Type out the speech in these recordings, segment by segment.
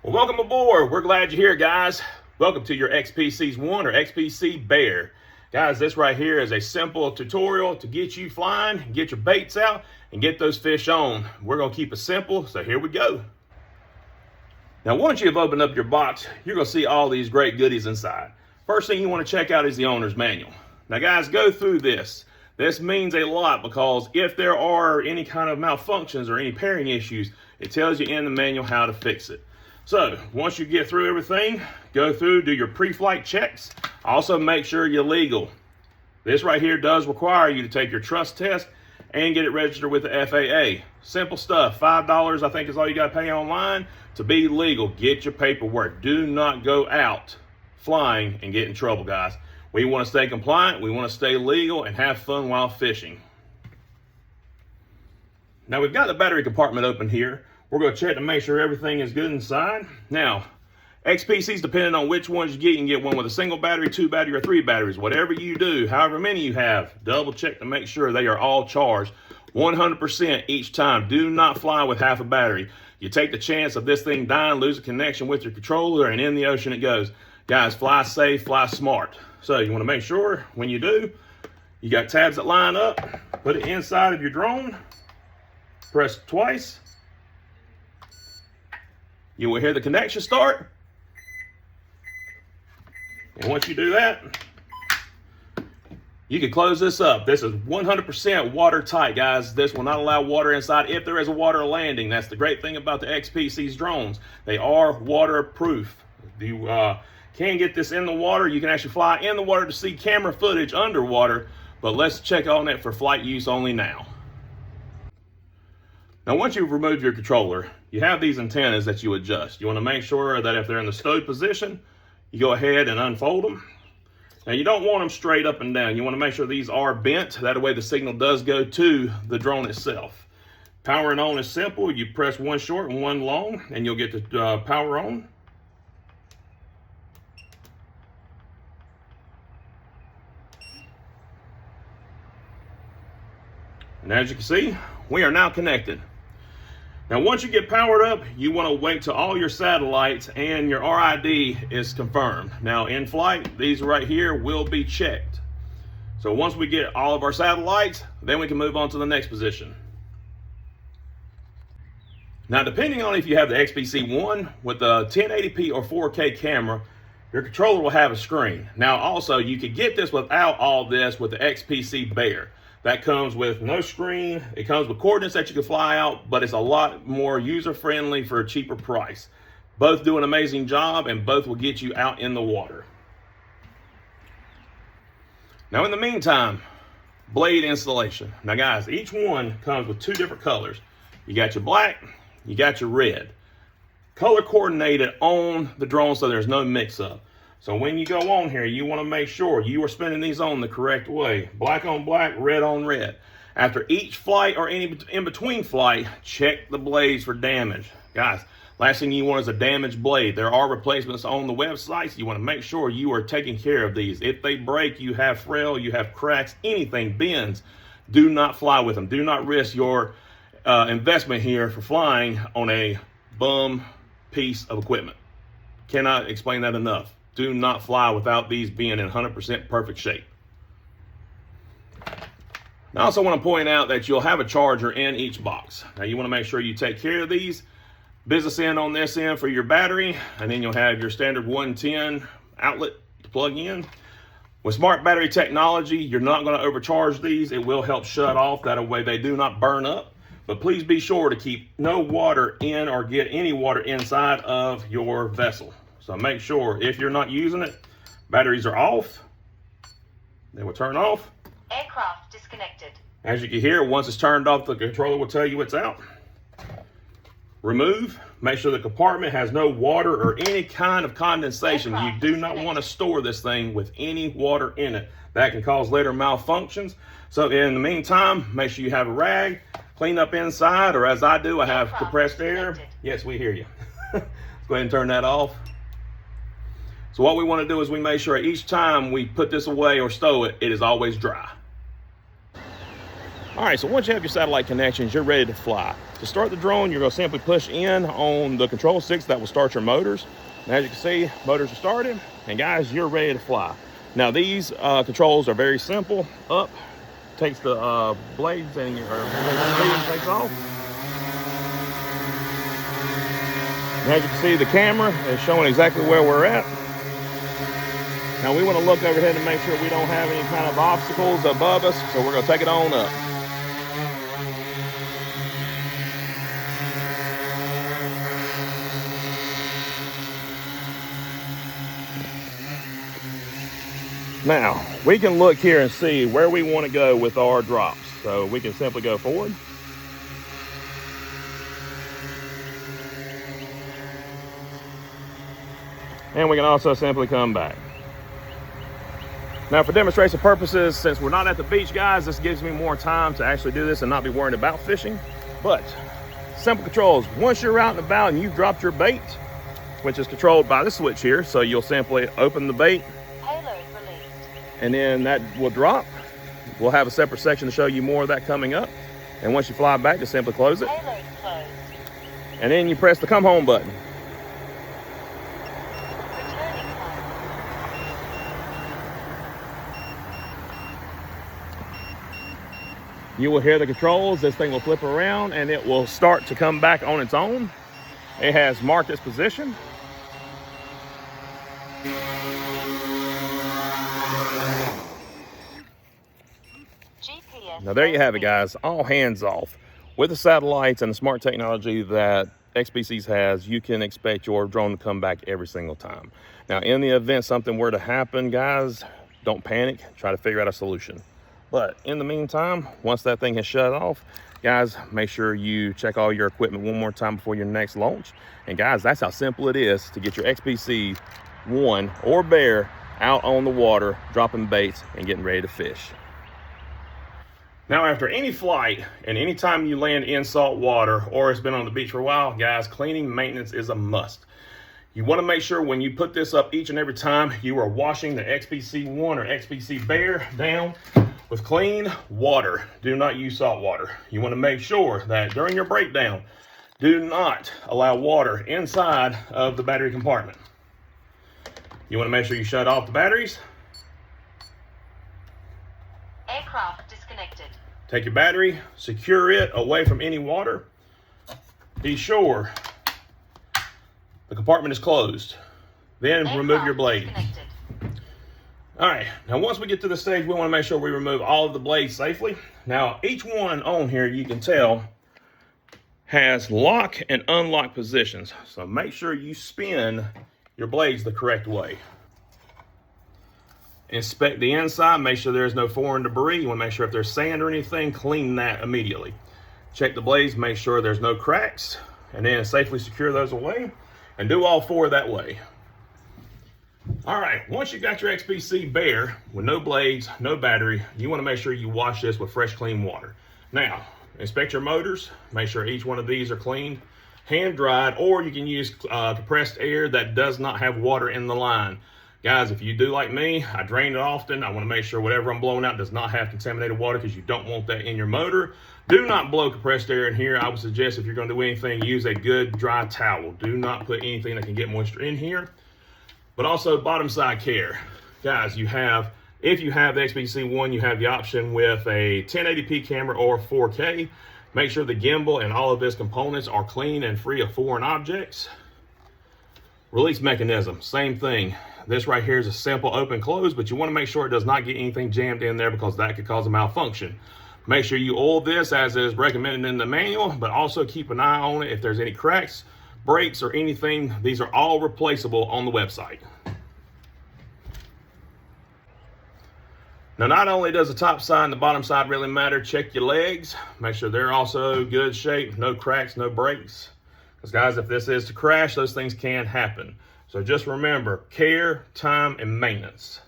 Well, welcome aboard. We're glad you're here, guys. Welcome to your Xpeces One or XPC Bear. Guys, this right here is a simple tutorial to get you flying, get your baits out, and get those fish on. We're going to keep it simple, so here we go. Now, once you've opened up your box, you're going to see all these great goodies inside. First thing you want to check out is the owner's manual. Now, guys, go through this. This means a lot because if there are any kind of malfunctions or any pairing issues, it tells you in the manual how to fix it. So once you get through everything, go through, do your pre-flight checks. Also make sure you're legal. This right here does require you to take your trust test and get it registered with the FAA. Simple stuff. $5 I think is all you got to pay online to be legal. Get your paperwork. Do not go out flying and get in trouble, guys. We want to stay compliant, we want to stay legal, and have fun while fishing. Now we've got the battery compartment open here. We're going to check to make sure everything is good inside. Now, Xpeces, depending on which ones you can get one with a single battery, 2 battery, or 3 batteries. Whatever you do, however many you have, double check to make sure they are all charged 100% each time. Do not fly with half a battery. You take the chance of this thing dying, lose a connection with your controller, and in the ocean it goes. Guys, fly safe, fly smart. So you want to make sure when you do, you got tabs that line up, put it inside of your drone, press twice. You will hear the connection start. And once you do that, you can close this up. This is 100% watertight, guys. This will not allow water inside if there is a water landing. That's the great thing about the Xpeces drones. They are waterproof. You can get this in the water. You can actually fly in the water to see camera footage underwater, but let's check on it for flight use only now. Now, once you've removed your controller, you have these antennas that you adjust. You want to make sure that if they're in the stowed position, you go ahead and unfold them. Now, you don't want them straight up and down. You want to make sure these are bent. That way the signal does go to the drone itself. Powering on is simple. You press one short and one long, and you'll get the power on. And as you can see, we are now connected. Now, once you get powered up, you want to wait till all your satellites and your RID is confirmed. Now, in flight, these right here will be checked. So once we get all of our satellites, then we can move on to the next position. Now, depending on if you have the Xpeces One with a 1080p or 4K camera, your controller will have a screen. Now, also, you could get this without all this with the XPC Bear. That comes with no screen. It comes with coordinates that you can fly out, but it's a lot more user-friendly for a cheaper price. Both do an amazing job, and both will get you out in the water. Now, in the meantime, blade installation. Now, guys, each one comes with 2 different colors. You got your black, you got your red. Color coordinated on the drone so there's no mix-up. So when you go on here, you want to make sure you are spinning these on the correct way. Black on black, red on red. After each flight or any in between flight, check the blades for damage. Guys, last thing you want is a damaged blade. There are replacements on the websites. You want to make sure you are taking care of these. If they break, you have frail, you have cracks, anything bends, do not fly with them. Do not risk your investment here for flying on a bum piece of equipment. Cannot explain that enough. Do not fly without these being in 100% perfect shape. I also want to point out that you'll have a charger in each box. Now, you want to make sure you take care of these. Business end on this end for your battery, and then you'll have your standard 110 outlet to plug in. With smart battery technology, you're not going to overcharge these. It will help shut off. That way they do not burn up. But please be sure to keep no water in or get any water inside of your vessel. So make sure if you're not using it, batteries are off. They will turn off. Aircraft disconnected. As you can hear, once it's turned off, the controller will tell you it's out. Remove. Make sure the compartment has no water or any kind of condensation. You do not want to store this thing with any water in it. That can cause later malfunctions. So in the meantime, make sure you have a rag, clean up inside, or as I do, I have compressed air. Yes, we hear you. Let's go ahead and turn that off. So what we want to do is we make sure each time we put this away or stow it, it is always dry. All right, so once you have your satellite connections, you're ready to fly. To start the drone, you're gonna simply push in on the control sticks that will start your motors. And as you can see, motors are started, and guys, you're ready to fly. Now these controls are very simple. Up takes the blades and your takes off. And as you can see, the camera is showing exactly where we're at. Now we want to look overhead to make sure we don't have any kind of obstacles above us, so we're going to take it on up. Now, we can look here and see where we want to go with our drops. So we can simply go forward. And we can also simply come back. Now for demonstration purposes, since we're not at the beach, guys, this gives me more time to actually do this and not be worried about fishing. But simple controls. Once you're out and about and you've dropped your bait, which is controlled by this switch here, so you'll simply open the bait, and then that will drop. We'll have a separate section to show you more of that coming up. And once you fly back, just simply close it. And then you press the come home button. You will hear the controls. This thing will flip around and it will start to come back on its own. It has marked its position. Now there you have it, guys, all hands off. With the satellites and the smart technology that Xpeces has, you can expect your drone to come back every single time. Now in the event something were to happen, guys, don't panic, try to figure out a solution. But in the meantime, once that thing has shut off, guys, make sure you check all your equipment one more time before your next launch. And guys, that's how simple it is to get your Xpeces One or Bear out on the water, dropping baits and getting ready to fish. Now, after any flight and any time you land in salt water or it's been on the beach for a while, guys, cleaning maintenance is a must. You want to make sure when you put this up each and every time, you are washing the Xpeces One or XPECE Bear down with clean water. Do not use salt water. You want to make sure that during your breakdown, do not allow water inside of the battery compartment. You want to make sure you shut off the batteries. Aircraft disconnected. Take your battery, secure it away from any water. Be sure the compartment is closed. Then remove your blade. All right, now once we get to the stage, we want to make sure we remove all of the blades safely. Now, each one on here, you can tell, has lock and unlock positions. So make sure you spin your blades the correct way. Inspect the inside, make sure there's no foreign debris. You want to make sure if there's sand or anything, clean that immediately. Check the blades, make sure there's no cracks, and then safely secure those away. And do all four that way. All right, once you got your XPECE Bear with no blades, no battery, you want to make sure you wash this with fresh, clean water. Now, inspect your motors, make sure each one of these are cleaned, hand dried, or you can use compressed air that does not have water in the line. Guys, if you do like me, I drain it often. I want to make sure whatever I'm blowing out does not have contaminated water because you don't want that in your motor. Do not blow compressed air in here. I would suggest if you're going to do anything, use a good dry towel. Do not put anything that can get moisture in here. But also bottom side care. Guys, if you have the Xpeces One, you have the option with a 1080p camera or 4K. Make sure the gimbal and all of its components are clean and free of foreign objects. Release mechanism, same thing. This right here is a simple open close, but you want to make sure it does not get anything jammed in there because that could cause a malfunction. Make sure you oil this as is recommended in the manual, but also keep an eye on it if there's any cracks, breaks, or anything. These are all replaceable on the website. Now, not only does the top side and the bottom side really matter, check your legs. Make sure they're also good shape, no cracks, no breaks. Because guys, if this is to crash, those things can happen. So just remember, care, time, and maintenance.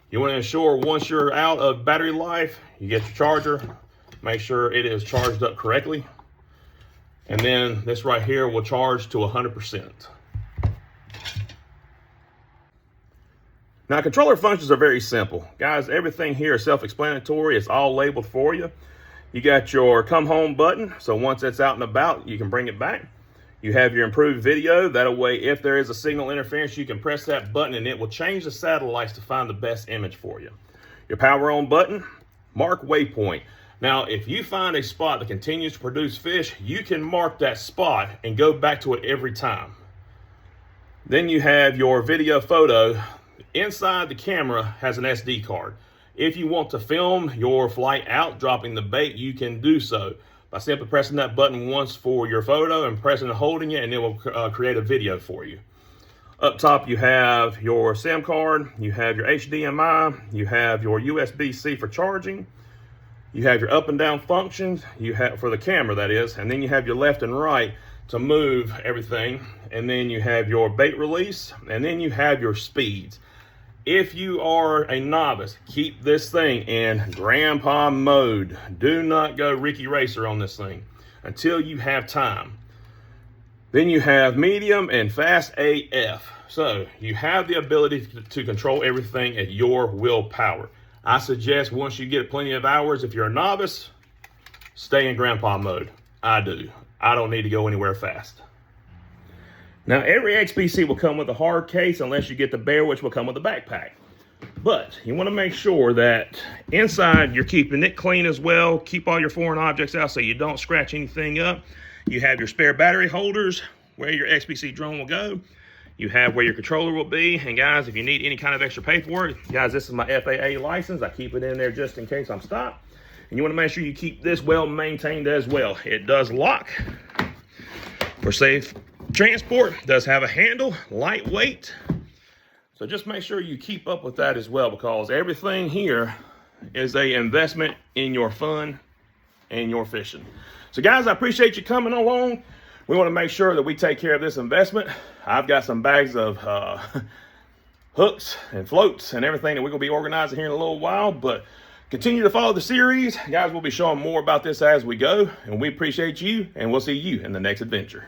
You want to ensure once you're out of battery life, you get your charger, make sure it is charged up correctly. And then this right here will charge to 100%. Now, controller functions are very simple. Guys, everything here is self-explanatory. It's all labeled for you. You got your come home button, so once it's out and about, you can bring it back. You have your improved video. That way, if there is a signal interference, you can press that button and it will change the satellites to find the best image for you. Your power on button, mark waypoint. Now, if you find a spot that continues to produce fish, you can mark that spot and go back to it every time. Then you have your video photo. Inside the camera has an SD card. If you want to film your flight out, dropping the bait, you can do so by simply pressing that button once for your photo and pressing and holding it, and it will create a video for you. Up top, you have your SIM card, you have your HDMI, you have your USB-C for charging, you have your up and down functions, you have for the camera, that is, and then you have your left and right to move everything, and then you have your bait release, and then you have your speeds. If you are a novice, keep this thing in grandpa mode. Do not go Ricky Racer on this thing until you have time. Then you have medium and fast AF. So you have the ability to control everything at your willpower. I suggest once you get plenty of hours, if you're a novice, stay in grandpa mode. I do. I don't need to go anywhere fast. Now, every XPC will come with a hard case unless you get the Bear, which will come with a backpack. But you want to make sure that inside you're keeping it clean as well. Keep all your foreign objects out so you don't scratch anything up. You have your spare battery holders where your XPC drone will go. You have where your controller will be. And guys, if you need any kind of extra paperwork, guys, this is my FAA license. I keep it in there just in case I'm stopped. And you want to make sure you keep this well maintained as well. It does lock for safe transport, does have a handle, lightweight. So just make sure you keep up with that as well, because everything here is a investment in your fun and your fishing. So guys, I appreciate you coming along. We want to make sure that we take care of this investment. I've got some bags of hooks and floats and everything that we're going to be organizing here in a little while, but continue to follow the series. Guys, we'll be showing more about this as we go, and we appreciate you, and we'll see you in the next adventure.